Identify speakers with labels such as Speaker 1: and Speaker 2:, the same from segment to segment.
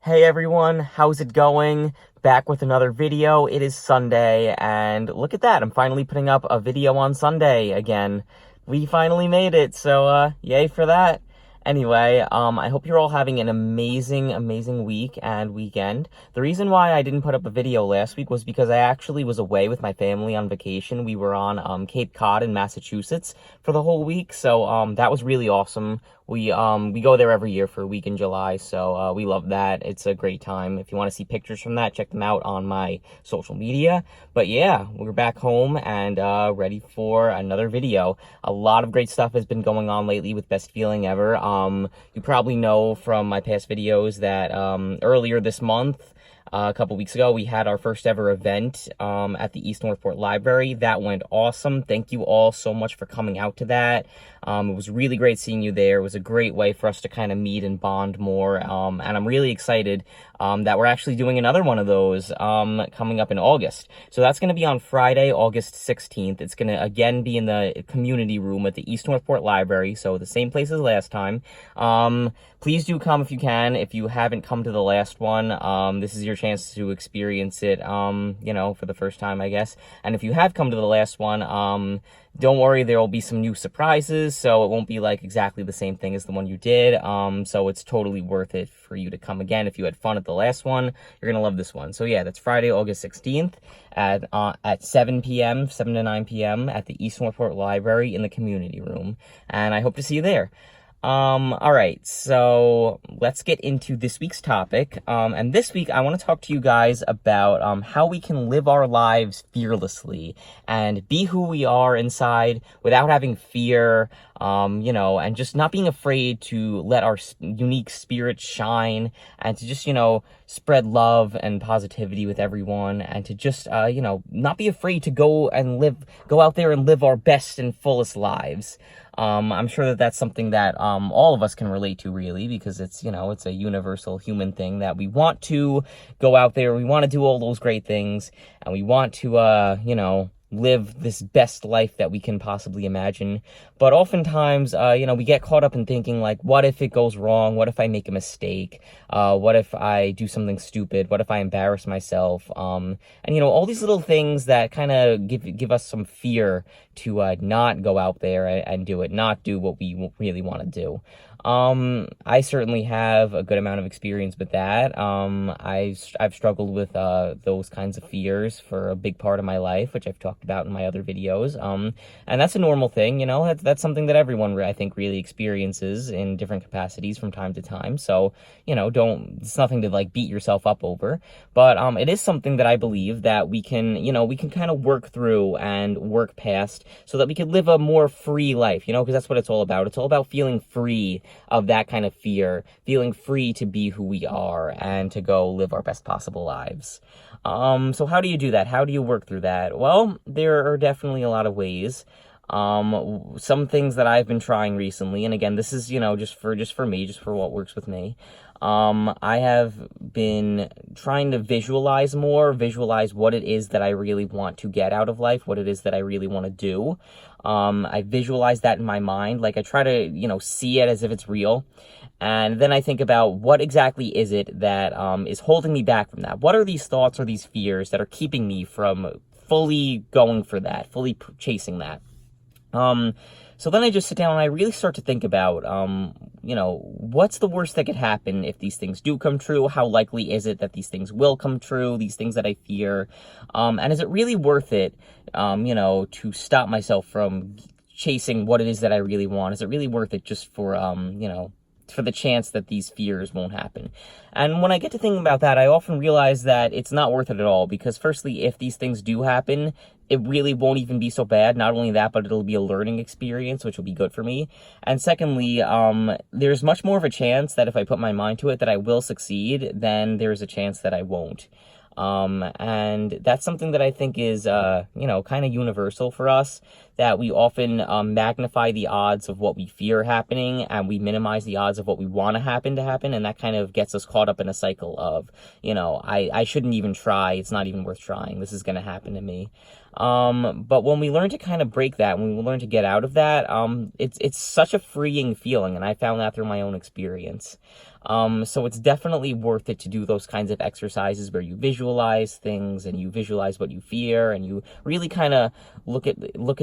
Speaker 1: Hey everyone, how's it going? Back with another video. It is Sunday, and look at that, I'm finally putting up a video on Sunday again. We finally made it, so yay for that. Anyway, I hope you're all having an amazing week and weekend. The reason why I didn't put up a video last week was because I actually was away with my family on vacation. We were on Cape Cod in Massachusetts for the whole week, so that was really awesome. We go there every year for a week in July, so we love that. It's a great time. If you want to see pictures from that, check them out on my social media. But yeah, we're back home and ready for another video. A lot of great stuff has been going on lately with Best Feeling Ever. You probably know from my past videos that earlier this month, a couple weeks ago, we had our first ever event at the East Northport Library. That went awesome. Thank you all so much for coming out to that. It was really great seeing you there. It was a great way for us to kind of meet and bond more. And I'm really excited that we're actually doing another one of those coming up in August. So that's going to be on Friday, August 16th. It's going to again be in the community room at the East Northport Library. So the same place as last time. Please do come if you can. If you haven't come to the last one, this is your chance to experience it, for the first time, I guess. And if you have come to the last one, don't worry, there will be some new surprises, so it won't be like exactly the same thing as the one you did. So it's totally worth it for you to come again. If you had fun at the last one, you're gonna love this one. So yeah, that's Friday, August 16th at 7 p.m., 7 to 9 p.m. at the East Northport Library in the community room. And I hope to see you there. All right, so let's get into this week's topic. And this week I want to talk to you guys about how we can live our lives fearlessly and be who we are inside without having fear, and just not being afraid to let our unique spirit shine and to just, spread love and positivity with everyone and to just, not be afraid to go out there and live our best and fullest lives. I'm sure that that's something that all of us can relate to, really, because it's a universal human thing that we want to go out there, we want to do all those great things, and we want to live this best life that we can possibly imagine. But oftentimes, we get caught up in thinking, like, what if it goes wrong? What if I make a mistake? What if I do something stupid? What if I embarrass myself? And all these little things that kind of give us some fear to not go out there and do it, not do what we really want to do. I certainly have a good amount of experience with that. I've struggled with those kinds of fears for a big part of my life, which I've talked about in my other videos. And that's a normal thing, that's something that everyone, I think, really experiences in different capacities from time to time. So, it's nothing to like beat yourself up over, but it is something that I believe that we can kind of work through and work past so that we can live a more free life, because that's what it's all about. It's all about feeling free of that kind of fear, feeling free to be who we are and to go live our best possible lives. So how do you do that? How do you work through that? Well, there are definitely a lot of ways. Some things that I've been trying recently, and again, this is, just for me, just for what works with me. I have been trying to visualize what it is that I really want to get out of life, what it is that I really want to do. I visualize that in my mind, like I try to, see it as if it's real. And then I think about what exactly is it that is holding me back from that? What are these thoughts or these fears that are keeping me from fully going for that, fully chasing that? So then I just sit down and I really start to think about, what's the worst that could happen if these things do come true? How likely is it that these things will come true, these things that I fear? And is it really worth it, to stop myself from chasing what it is that I really want? Is it really worth it just for, for the chance that these fears won't happen? And when I get to thinking about that, I often realize that it's not worth it at all, because firstly, if these things do happen, it really won't even be so bad. Not only that, but it'll be a learning experience, which will be good for me. And secondly, there's much more of a chance that if I put my mind to it that I will succeed than there's a chance that I won't. And that's something that I think is, kind of universal for us, that we often magnify the odds of what we fear happening, and we minimize the odds of what we want to happen, and that kind of gets us caught up in a cycle of, I shouldn't even try, it's not even worth trying, this is going to happen to me. But when we learn to kind of break that, when we learn to get out of that, it's such a freeing feeling, and I found that through my own experience. So it's definitely worth it to do those kinds of exercises where you visualize things and you visualize what you fear, and you really kind of look at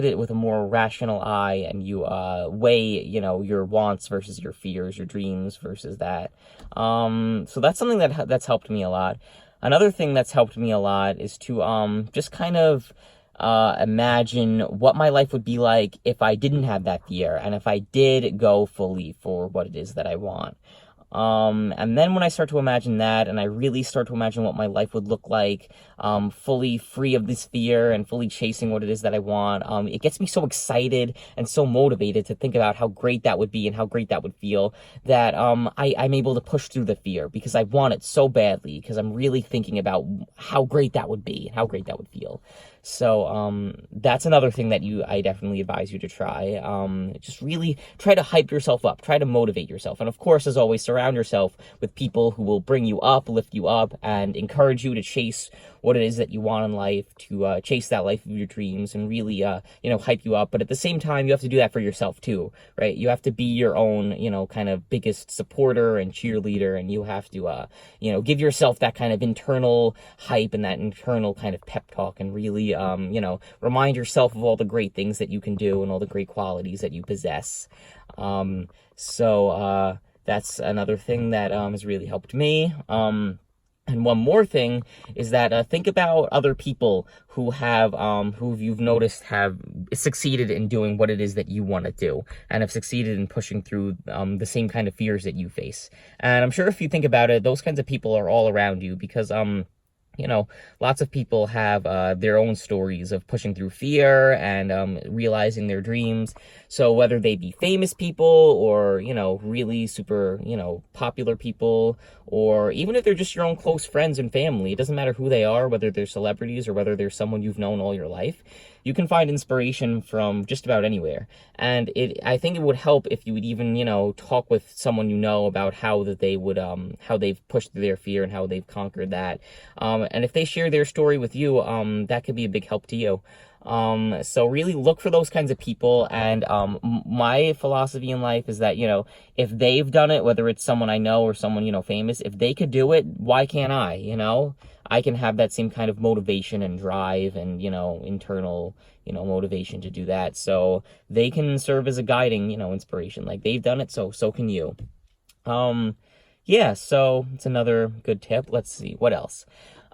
Speaker 1: it with a more rational eye, and you weigh, your wants versus your fears, your dreams versus that. So that's something that's helped me a lot. Another thing that's helped me a lot is to just kind of imagine what my life would be like if I didn't have that fear, and if I did go fully for what it is that I want. And then when I start to imagine that, and I really start to imagine what my life would look like, fully free of this fear and fully chasing what it is that I want, it gets me so excited and so motivated to think about how great that would be and how great that would feel, that I'm able to push through the fear because I want it so badly, because I'm really thinking about how great that would be and how great that would feel. So that's another thing that I definitely advise you to try. Just really try to hype yourself up, try to motivate yourself. And of course, as always, surround yourself with people who will bring you up, lift you up, and encourage you to chase what it is that you want in life, to chase that life of your dreams, and really, hype you up. But at the same time, you have to do that for yourself too, right? You have to be your own, kind of biggest supporter and cheerleader, and you have to, give yourself that kind of internal hype and that internal kind of pep talk, and really, remind yourself of all the great things that you can do and all the great qualities that you possess. So that's another thing that has really helped me. And one more thing is that think about other people who you've noticed have succeeded in doing what it is that you want to do, and have succeeded in pushing through the same kind of fears that you face. And I'm sure if you think about it, those kinds of people are all around you, because lots of people have their own stories of pushing through fear and realizing their dreams. So whether they be famous people or, really super, popular people, or even if they're just your own close friends and family, it doesn't matter who they are, whether they're celebrities or whether they're someone you've known all your life. You can find inspiration from just about anywhere. And I think it would help if you would even, talk with someone about how they've pushed through their fear and how they've conquered that. And if they share their story with you, that could be a big help to you. So really look for those kinds of people. And my philosophy in life is that, if they've done it, whether it's someone I know or someone, famous, if they could do it, why can't I? I can have that same kind of motivation and drive and, internal, motivation to do that. So they can serve as a guiding, inspiration. Like they've done it, so can you. Yeah, so it's another good tip. Let's see, what else?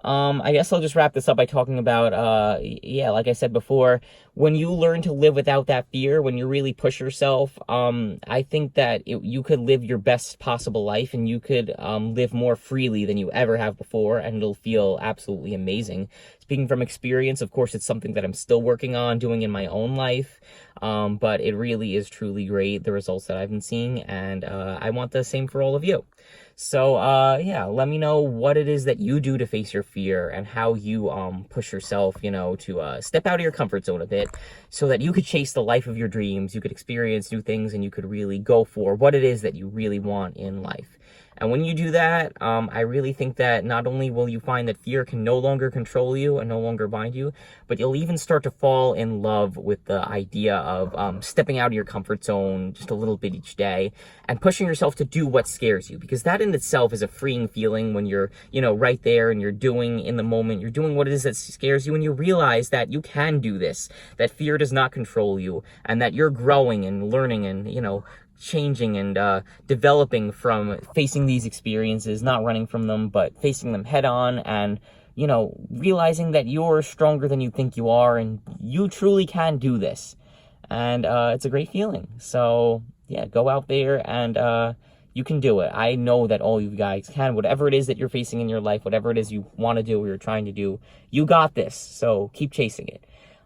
Speaker 1: I guess I'll just wrap this up by talking about, like I said before, when you learn to live without that fear, when you really push yourself, I think that you could live your best possible life, and you could live more freely than you ever have before, and it'll feel absolutely amazing. Speaking from experience, of course, it's something that I'm still working on doing in my own life, but it really is truly great, the results that I've been seeing, and I want the same for all of you. So, let me know what it is that you do to face your fear, and how you push yourself, to step out of your comfort zone a bit, so that you could chase the life of your dreams, you could experience new things, and you could really go for what it is that you really want in life. And when you do that, I really think that not only will you find that fear can no longer control you and no longer bind you, but you'll even start to fall in love with the idea of stepping out of your comfort zone just a little bit each day and pushing yourself to do what scares you. Because that in itself is a freeing feeling when you're, right there and you're doing in the moment, you're doing what it is that scares you, and you realize that you can do this, that fear does not control you, and that you're growing and learning and, changing and developing from facing these experiences, not running from them, but facing them head on, and realizing that you're stronger than you think you are, and you truly can do this. And it's a great feeling. So yeah, go out there and you can do it. I know that all you guys can. Whatever it is that you're facing in your life, whatever it is you want to do or you're trying to do, you got this. So keep chasing it.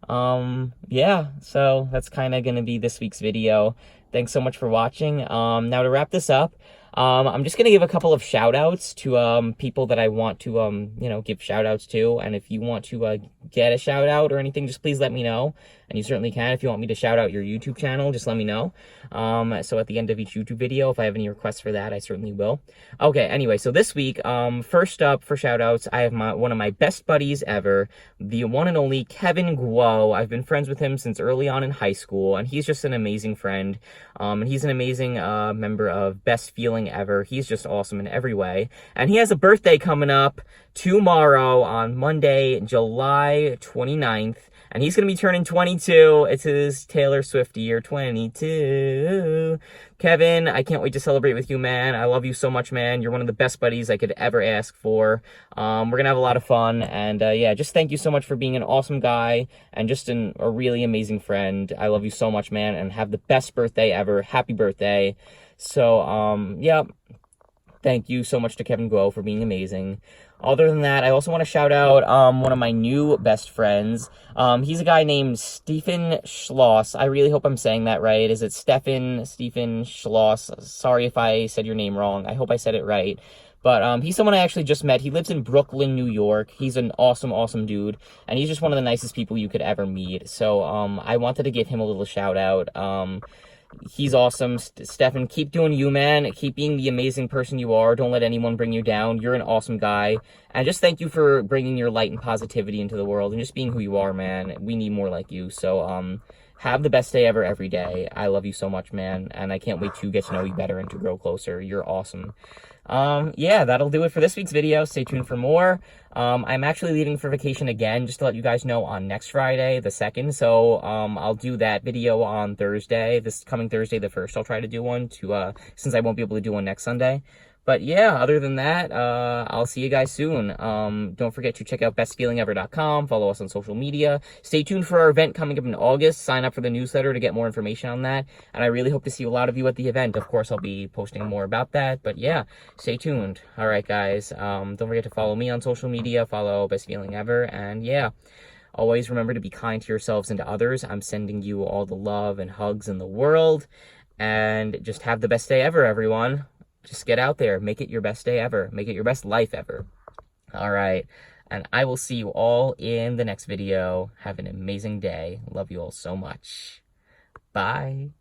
Speaker 1: So that's kind of going to be this week's video. Thanks so much for watching. Now to wrap this up, I'm just going to give a couple of shout outs to people that I want to give shout outs to. And if you want to get a shout out or anything, just please let me know. and you certainly can. If you want me to shout out your YouTube channel, just let me know. So at the end of each YouTube video, if I have any requests for that, I certainly will. Okay, anyway, so this week, first up for shout outs, I have one of my best buddies ever, the one and only Kevin Guo. I've been friends with him since early on in high school, and he's just an amazing friend. And he's an amazing member of Best Feeling Ever. He's just awesome in every way. And he has a birthday coming up tomorrow on Monday, July 29th. And he's going to be turning 22. It's his Taylor Swift year, 22. Kevin, I can't wait to celebrate with you, man. I love you so much, man. You're one of the best buddies I could ever ask for. We're going to have a lot of fun. And yeah, just thank you so much for being an awesome guy and just a really amazing friend. I love you so much, man. And have the best birthday ever. Happy birthday. So, yeah. Thank you so much to Kevin Guo for being amazing. Other than that, I also want to shout out one of my new best friends. He's a guy named Stephen Schloss. I really hope I'm saying that right. Is it Stephen Schloss? Sorry if I said your name wrong. I hope I said it right. But he's someone I actually just met. He lives in Brooklyn, New York. He's an awesome, awesome dude. And he's just one of the nicest people you could ever meet. So I wanted to give him a little shout out. He's awesome. Stefan, keep doing you, man. Keep being the amazing person you are. Don't let anyone bring you down. You're an awesome guy. And just thank you for bringing your light and positivity into the world and just being who you are, man. We need more like you. So, have the best day ever every day. I love you so much, man. And I can't wait to get to know you better and to grow closer. You're awesome. Yeah, that'll do it for this week's video. Stay tuned for more. I'm actually leaving for vacation again, just to let you guys know, on next Friday, the 2nd. So, I'll do that video on Thursday, this coming Thursday, the 1st. I'll try to do one since I won't be able to do one next Sunday. But yeah, other than that, I'll see you guys soon. Don't forget to check out bestfeelingever.com. Follow us on social media. Stay tuned for our event coming up in August. Sign up for the newsletter to get more information on that. And I really hope to see a lot of you at the event. Of course, I'll be posting more about that. But yeah, stay tuned. All right, guys. Don't forget to follow me on social media. Follow Best Feeling Ever. And yeah, always remember to be kind to yourselves and to others. I'm sending you all the love and hugs in the world. And just have the best day ever, everyone. Just get out there. Make it your best day ever. Make it your best life ever. All right. And I will see you all in the next video. Have an amazing day. Love you all so much. Bye.